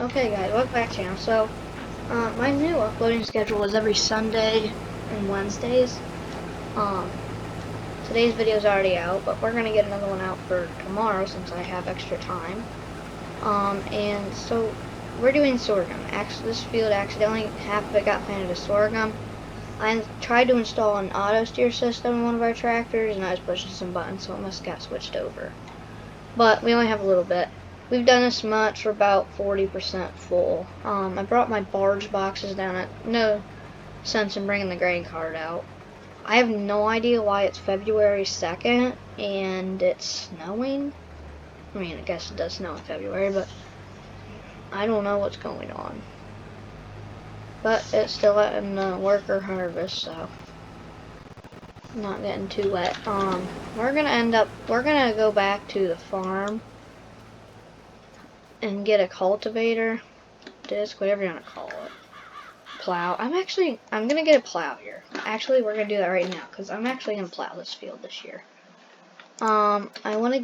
Okay guys, welcome back to the channel. So, my new uploading schedule is every Sunday and Wednesdays. Today's video is already out, but we're gonna get another one out for tomorrow since I have extra time. And so we're doing sorghum. Actually, this field accidentally, half of it got planted as sorghum. I tried to install an auto steer system in one of our tractors, and I was pushing some buttons, so it must have got switched over. But we only have a little bit. We've done this much. We're about 40% full. I brought my barge boxes down. At no sense in bringing the grain cart out. I have no idea why it's February 2nd and it's snowing. I mean, I guess it does snow in February, but I don't know what's going on. But it's still letting the worker harvest, so not getting too wet. We're gonna go back to the farm and get a cultivator, disc, whatever you want to call it. Plow. I'm gonna get a plow here. Actually, we're gonna do that right now because I'm actually gonna plow this field this year. I'm gonna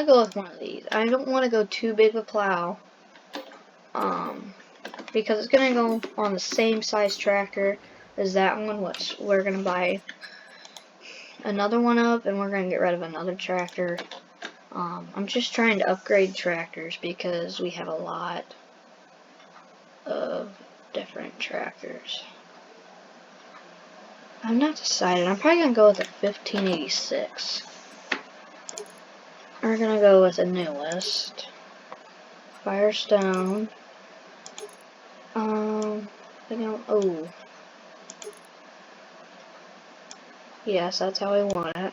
go with one of these. I don't want to go too big of a plow, because it's gonna go on the same size tractor as that one, which we're gonna buy another one of, and we're gonna get rid of another tractor. I'm just trying to upgrade tractors because we have a lot of different tractors. I'm not decided. I'm probably gonna go with a 1586. We're gonna go with the newest Firestone. Oh, yes, that's how I want it.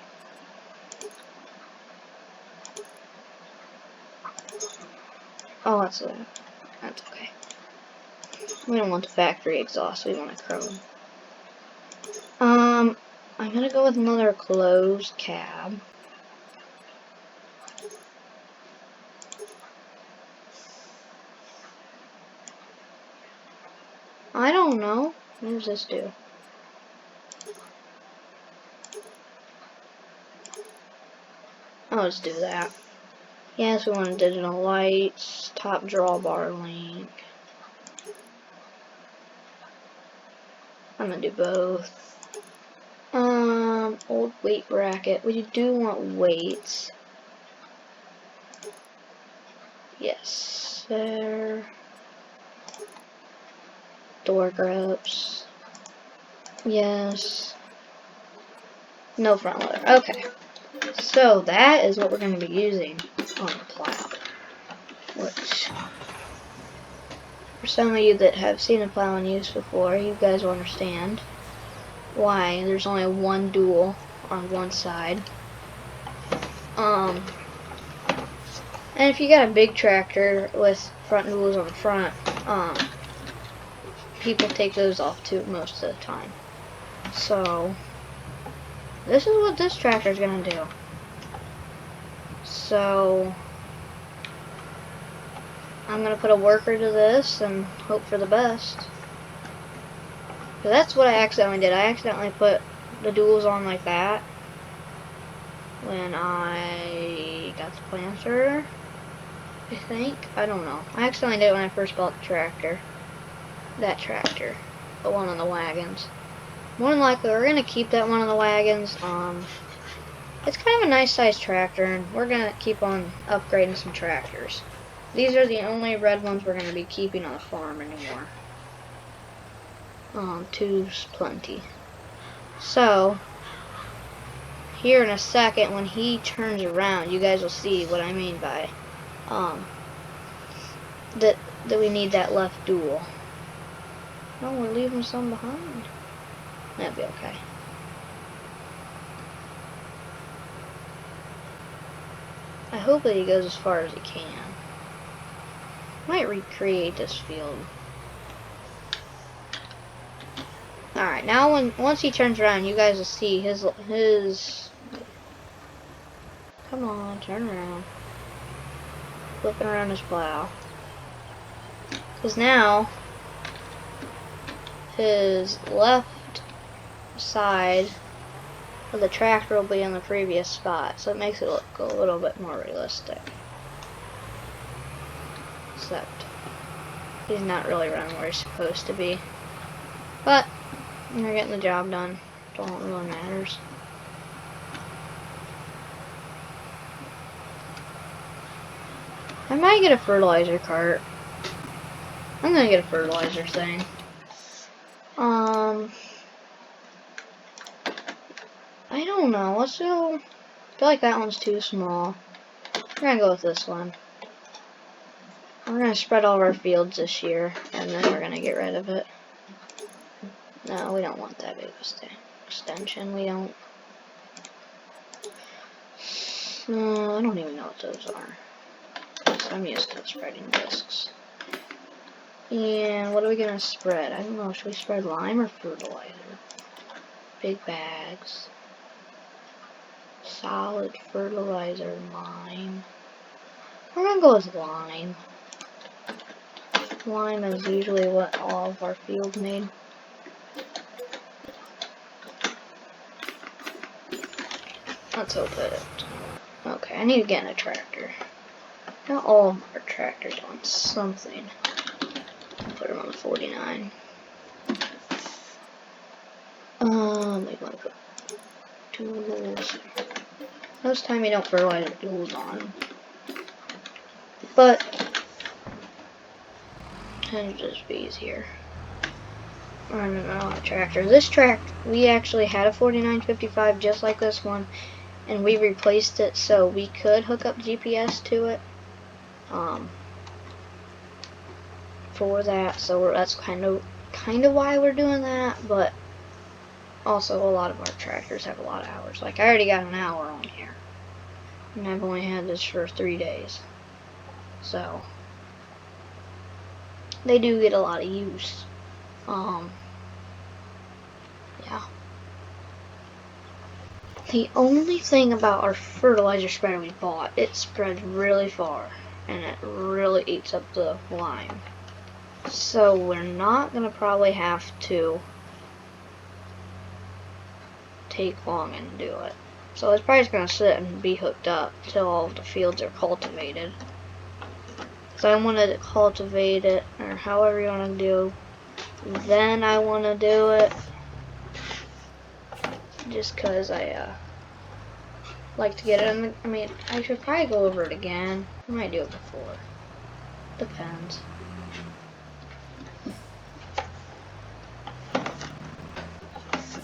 Oh, that's okay. We don't want the factory exhaust. We want a chrome. I'm gonna go with another closed cab. I don't know. What does this do? Oh, let's do that. Yes, we want digital lights, top drawbar link. I'm gonna do both. Old weight bracket. We do want weights. Yes, sir. Door grips. Yes. No front loader. Okay. So that is what we're going to be using on the plow. Which, for some of you that have seen a plow in use before, you guys will understand why there's only one dual on one side. And if you got a big tractor with front duals on the front, people take those off too most of the time. So this is what this tractor is gonna do. So I'm gonna put a worker to this and hope for the best. So that's what I accidentally did. I accidentally put the duals on like that when I got the planter, I think. I don't know. I accidentally did it when I first bought the tractor. That tractor. The one on the wagons. More than likely, we're going to keep that one on the wagons. It's kind of a nice sized tractor, and we're going to keep on upgrading some tractors. These are the only red ones we're going to be keeping on the farm anymore. Two's plenty. So, here in a second, when he turns around, you guys will see what I mean by that we need that left dual. Oh, we're leaving some behind. That'd be okay. I hope that he goes as far as he can. Might recreate this field. Alright, now once he turns around, you guys will see his come on, turn around. Flipping around his plow. Because now his left side of the tractor will be in the previous spot, so it makes it look a little bit more realistic. except he's not really running where he's supposed to be. But we're getting the job done. That's all that really matters. I might get a fertilizer cart. I'm gonna get a fertilizer thing. I don't know. Let's go. I feel like that one's too small. We're gonna go with this one. We're gonna spread all of our fields this year, and then we're gonna get rid of it. No, we don't want that big extension. We don't. I don't even know what those are. So I'm used to spreading discs. And what are we gonna spread? I don't know. Should we spread lime or fertilizer? Big bags. Solid fertilizer, lime. We're gonna go with lime. Lime is usually what all of our fields need. Let's hope it. Okay, I need to get in a tractor. Not all of our tractors want something. Put them on the 49. We want to put tools. Most time you don't fertilize the tools on. But it'll just be easier. Running a tractor. This tractor, we actually had a 4955 just like this one, and we replaced it so we could hook up GPS to it. For that, so that's kind of why we're doing that. But also, a lot of our tractors have a lot of hours. Like I already got an hour on here, and I've only had this for 3 days, so they do get a lot of use. Yeah. The only thing about our fertilizer spreader we bought, it spreads really far, and it really eats up the lime. So we're not gonna probably have to take long and do it. So it's probably just gonna sit and be hooked up till all of the fields are cultivated. So I want to cultivate it, or however you want to do. Then I want to do it, just cause I like to get it in the. I mean, I should probably go over it again. I might do it before. Depends.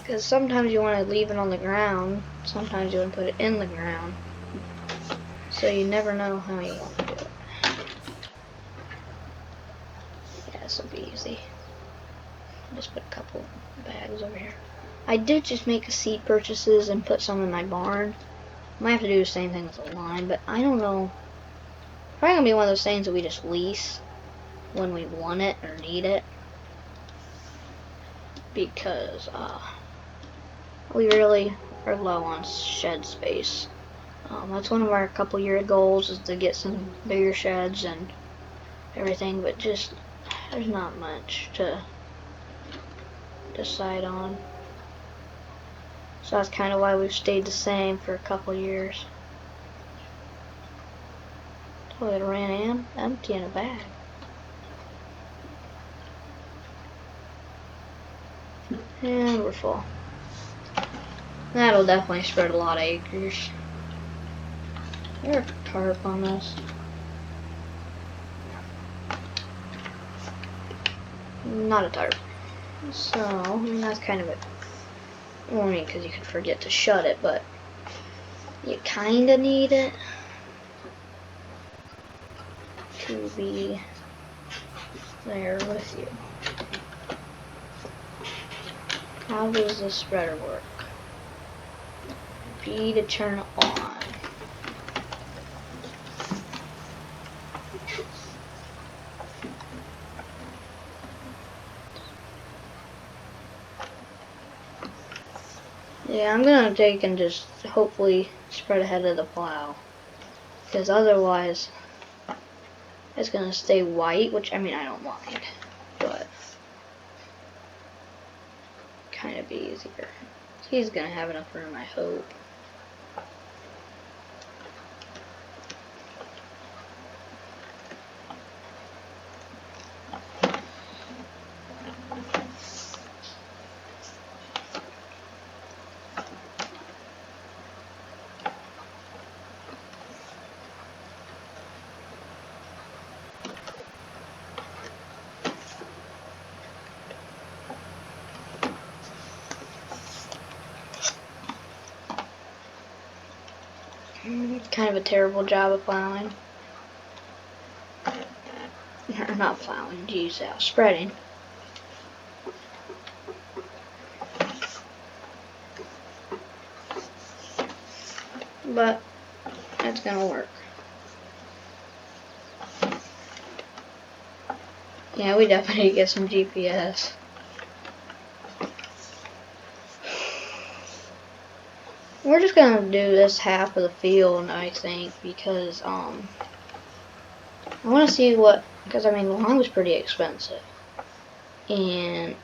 Because sometimes you want to leave it on the ground, sometimes you want to put it in the ground. So you never know how you want to do it. Yeah, this will be easy. Just put a couple bags over here. I did just make seed purchases and put some in my barn. Might have to do the same thing with the lime, but I don't know. Probably gonna be one of those things that we just lease when we want it or need it. Because we really are low on shed space. That's one of our couple year goals, is to get some bigger sheds and everything, but just there's not much to decide on. So that's kind of why we've stayed the same for a couple years. Toilet ran empty in a bag. And we're full. That'll definitely spread a lot of acres. There's a tarp on this. Not a tarp. So, I mean, that's kind of a warning because you could forget to shut it, but you kind of need it to be there with you. How does the spreader work? B to turn on. Yeah, I'm gonna take and just hopefully spread ahead of the plow, because otherwise it's gonna stay white, which I mean I don't mind, but kind of be easier. He's gonna have enough room, I hope. kind of a terrible job of plowing. Or not plowing, geez, spreading. But it's gonna work. Yeah, we definitely need to get some GPS. We're just gonna do this half of the field, I think, because I want to see what, because I mean, lawn was pretty expensive, and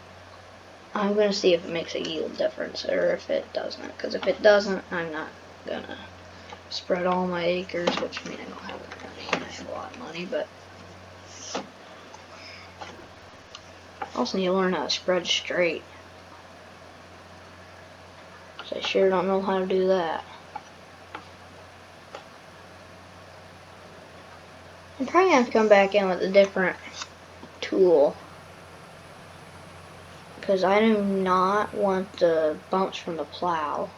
I'm gonna see if it makes a yield difference or if it doesn't. Because if it doesn't, I'm not gonna spread all my acres, which I mean, I don't have money. I have a lot of money, but I also need to learn how to spread straight. So I sure don't know how to do that. I'm probably gonna have to come back in with a different tool, because I do not want the bumps from the plow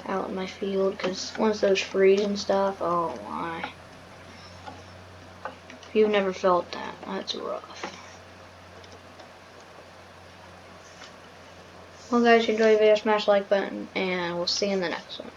out in my field, because once those freeze and stuff, oh my. If you've never felt that, that's rough. Well guys, if you enjoyed the video, smash the like button, and we'll see you in the next one.